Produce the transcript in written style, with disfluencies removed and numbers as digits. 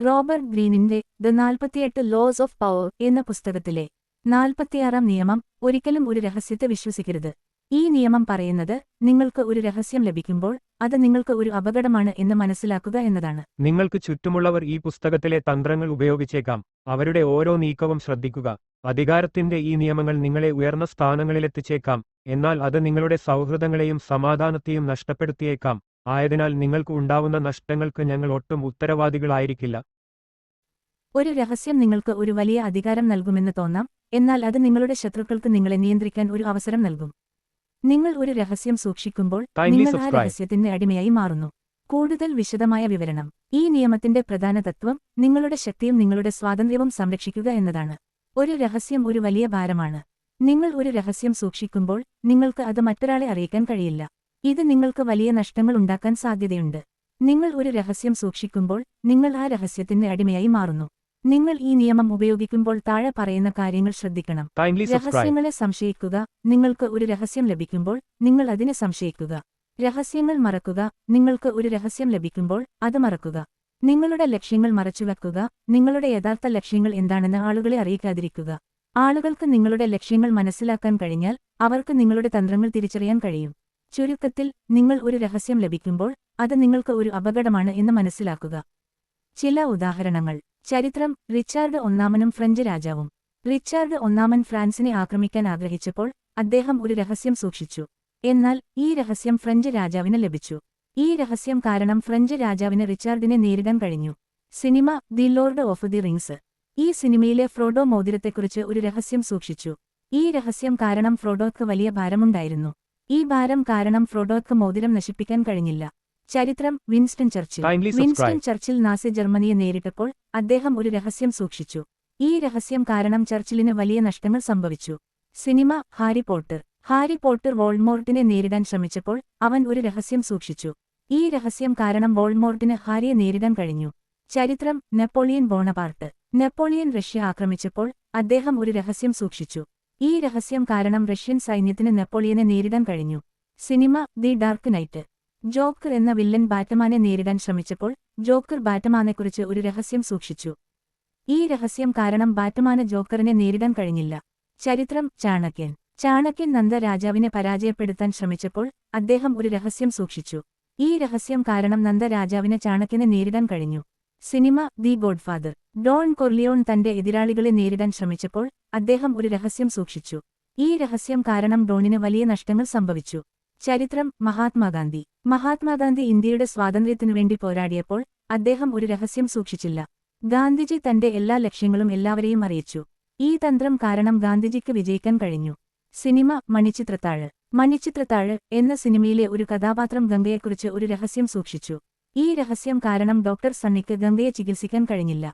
Robert ഗ്രീനിന്റെ the 48 loss of power എന്ന പുസ്തകത്തിലെ 46-ാം നിയമം ഒരിക്കലും ഒരു രഹസ്യത്തെ വിശ്വസിക്കരുത്. ഈ നിയമം പറയുന്നത് നിങ്ങൾക്ക് ഒരു രഹസ്യം ലഭിക്കുമ്പോൾ അത് നിങ്ങൾക്ക് ഒരു അപകടമാണ് എന്ന് മനസ്സിലാക്കുക എന്നതാണ്. നിങ്ങൾക്ക് ചുറ്റുമുള്ളവർ ഈ പുസ്തകത്തിലെ തന്ത്രങ്ങൾ ഉപയോഗിച്ചേക്കാം. അവരുടെ ഓരോ നീക്കവും ശ്രദ്ധിക്കുക. അധികാരത്തിന്റെ ഈ നിയമങ്ങൾ നിങ്ങളെ ഉയർന്ന സ്ഥാനങ്ങളിലെത്തിച്ചേക്കാം, എന്നാൽ അത് നിങ്ങളുടെ സൗഹൃദങ്ങളെയും സമാധാനത്തെയും നഷ്ടപ്പെടുത്തിയേക്കാം. ആയതിനാൽ നിങ്ങൾക്ക് ഉണ്ടാവുന്ന നഷ്ടങ്ങൾക്ക് ഞങ്ങൾ ഒട്ടും ഉത്തരവാദികളായിരിക്കില്ല. ഒരു രഹസ്യം നിങ്ങൾക്ക് ഒരു വലിയ അധികാരം നൽകുമെന്ന് തോന്നാം, എന്നാൽ അത് നിങ്ങളുടെ ശത്രുക്കൾക്ക് നിങ്ങളെ നിയന്ത്രിക്കാൻ ഒരു അവസരം നൽകും. നിങ്ങൾ ഒരു രഹസ്യം സൂക്ഷിക്കുമ്പോൾ നിങ്ങൾ ആ രഹസ്യത്തിന്റെ അടിമയായി മാറുന്നു. കൂടുതൽ വിശദമായ വിവരണം. ഈ നിയമത്തിന്റെ പ്രധാന തത്വം നിങ്ങളുടെ ശക്തിയും നിങ്ങളുടെ സ്വാതന്ത്ര്യവും സംരക്ഷിക്കുക എന്നതാണ്. ഒരു രഹസ്യം ഒരു വലിയ ഭാരമാണ്. നിങ്ങൾ ഒരു രഹസ്യം സൂക്ഷിക്കുമ്പോൾ നിങ്ങൾക്ക് അത് മറ്റൊരാളെ അറിയിക്കാൻ കഴിയില്ല. ഇത് നിങ്ങൾക്ക് വലിയ നഷ്ടങ്ങൾ ഉണ്ടാക്കാൻ സാധ്യതയുണ്ട്. നിങ്ങൾ ഒരു രഹസ്യം സൂക്ഷിക്കുമ്പോൾ നിങ്ങൾ ആ രഹസ്യത്തിന്റെ അടിമയായി മാറുന്നു. നിങ്ങൾ ഈ നിയമം ഉപയോഗിക്കുമ്പോൾ താഴെ പറയുന്ന കാര്യങ്ങൾ ശ്രദ്ധിക്കണം. രഹസ്യങ്ങളെ സംശയിക്കുക. നിങ്ങൾക്ക് ഒരു രഹസ്യം ലഭിക്കുമ്പോൾ നിങ്ങൾ അതിനെ സംശയിക്കുക. രഹസ്യങ്ങൾ മറക്കുക. നിങ്ങൾക്ക് ഒരു രഹസ്യം ലഭിക്കുമ്പോൾ അത് മറക്കുക. നിങ്ങളുടെ ലക്ഷ്യങ്ങൾ മറച്ചുവെക്കുക. നിങ്ങളുടെ യഥാർത്ഥ ലക്ഷ്യങ്ങൾ എന്താണെന്ന് ആളുകളെ അറിയിക്കാതിരിക്കുക. ആളുകൾക്ക് നിങ്ങളുടെ ലക്ഷ്യങ്ങൾ മനസ്സിലാക്കാൻ കഴിഞ്ഞാൽ അവർക്ക് നിങ്ങളുടെ തന്ത്രങ്ങൾ തിരിച്ചറിയാൻ കഴിയും. ചുരുക്കത്തിൽ, നിങ്ങൾ ഒരു രഹസ്യം ലഭിക്കുമ്പോൾ അത് നിങ്ങൾക്ക് ഒരു അപകടമാണ് എന്ന് മനസ്സിലാക്കുക. ചില ഉദാഹരണങ്ങൾ. ചരിത്രം. റിച്ചാർഡ് ഒന്നാമനും ഫ്രഞ്ച് രാജാവും. റിച്ചാർഡ് ഒന്നാമൻ ഫ്രാൻസിനെ ആക്രമിക്കാൻ ആഗ്രഹിച്ചപ്പോൾ അദ്ദേഹം ഒരു രഹസ്യം സൂക്ഷിച്ചു. എന്നാൽ ഈ രഹസ്യം ഫ്രഞ്ച് രാജാവിന് ലഭിച്ചു. ഈ രഹസ്യം കാരണം ഫ്രഞ്ച് രാജാവിന് റിച്ചാർഡിനെ നേരിടാൻ കഴിഞ്ഞു. Cinema the Lord of the rings. ഈ സിനിമയിലെ ഫ്രോഡോ മോതിരത്തെക്കുറിച്ച് ഒരു രഹസ്യം സൂക്ഷിച്ചു. ഈ രഹസ്യം കാരണം ഫ്രോഡോയ്ക്ക് വലിയ ഭാരമുണ്ടായിരുന്നു. ഈ ഭാരം കാരണം ഫ്രോഡോയ്ക്ക് മോതിരം നശിപ്പിക്കാൻ കഴിഞ്ഞില്ല. ചരിത്രം. Winston Churchill. Winston Churchill Nazi ജർമ്മനിയെ നേരിട്ടപ്പോൾ അദ്ദേഹം ഒരു രഹസ്യം സൂക്ഷിച്ചു. ഈ രഹസ്യം കാരണം ചർച്ചിലിന് വലിയ നഷ്ടങ്ങൾ സംഭവിച്ചു. Cinema Harry Potter. Harry Potter വോൾഡ്മോർട്ടിനെ നേരിടാൻ ശ്രമിച്ചപ്പോൾ അവൻ ഒരു രഹസ്യം സൂക്ഷിച്ചു. ഈ രഹസ്യം കാരണം വോൾഡ്മോർട്ടിന് ഹാരിയെ നേരിടാൻ കഴിഞ്ഞു. ചരിത്രം. Napoleon Bonaparte. നെപ്പോളിയൻ റഷ്യ ആക്രമിച്ചപ്പോൾ അദ്ദേഹം ഒരു രഹസ്യം സൂക്ഷിച്ചു. ഈ രഹസ്യം കാരണം റഷ്യൻ സൈന്യത്തിന് നെപ്പോളിയനെ നേരിടാൻ കഴിഞ്ഞു. Cinema the dark night. Joker എന്ന വില്ലൻ ബാറ്റമാനെ നേരിടാൻ ശ്രമിച്ചപ്പോൾ ജോക്കർ ബാറ്റമാനെക്കുറിച്ച് ഒരു രഹസ്യം സൂക്ഷിച്ചു. ഈ രഹസ്യം കാരണം ബാറ്റമാന് ജോക്കറിനെ നേരിടാൻ കഴിഞ്ഞില്ല. ചരിത്രം. ചാണക്യൻ. ചാണക്യൻ നന്ദ രാജാവിനെ പരാജയപ്പെടുത്താൻ ശ്രമിച്ചപ്പോൾ അദ്ദേഹം ഒരു രഹസ്യം സൂക്ഷിച്ചു. ഈ രഹസ്യം കാരണം നന്ദ രാജാവിന് ചാണക്യനെ നേരിടാൻ കഴിഞ്ഞു. Cinema the godfather. ഡോൺ കൊർലിയോൺ തന്റെ എതിരാളികളെ നേരിടാൻ ശ്രമിച്ചപ്പോൾ അദ്ദേഹം ഒരു രഹസ്യം സൂക്ഷിച്ചു. ഈ രഹസ്യം കാരണം ഡോണിന് വലിയ നഷ്ടങ്ങൾ സംഭവിച്ചു. ചരിത്രം. മഹാത്മാഗാന്ധി. മഹാത്മാഗാന്ധി ഇന്ത്യയുടെ സ്വാതന്ത്ര്യത്തിനുവേണ്ടി പോരാടിയപ്പോൾ അദ്ദേഹം ഒരു രഹസ്യം സൂക്ഷിച്ചില്ല. ഗാന്ധിജി തന്റെ എല്ലാ ലക്ഷ്യങ്ങളും എല്ലാവരെയും അറിയിച്ചു. ഈ തന്ത്രം കാരണം ഗാന്ധിജിക്ക് വിജയിക്കാൻ കഴിഞ്ഞു. സിനിമ മണിച്ചിത്രത്താഴ്. മണിച്ചിത്രത്താഴ് എന്ന സിനിമയിലെ ഒരു കഥാപാത്രം ഗംഗയെക്കുറിച്ച് ഒരു രഹസ്യം സൂക്ഷിച്ചു. ഈ രഹസ്യം കാരണം ഡോക്ടർ സണ്ണിക്ക് ഗംഗയെ ചികിത്സിക്കാൻ കഴിഞ്ഞില്ല.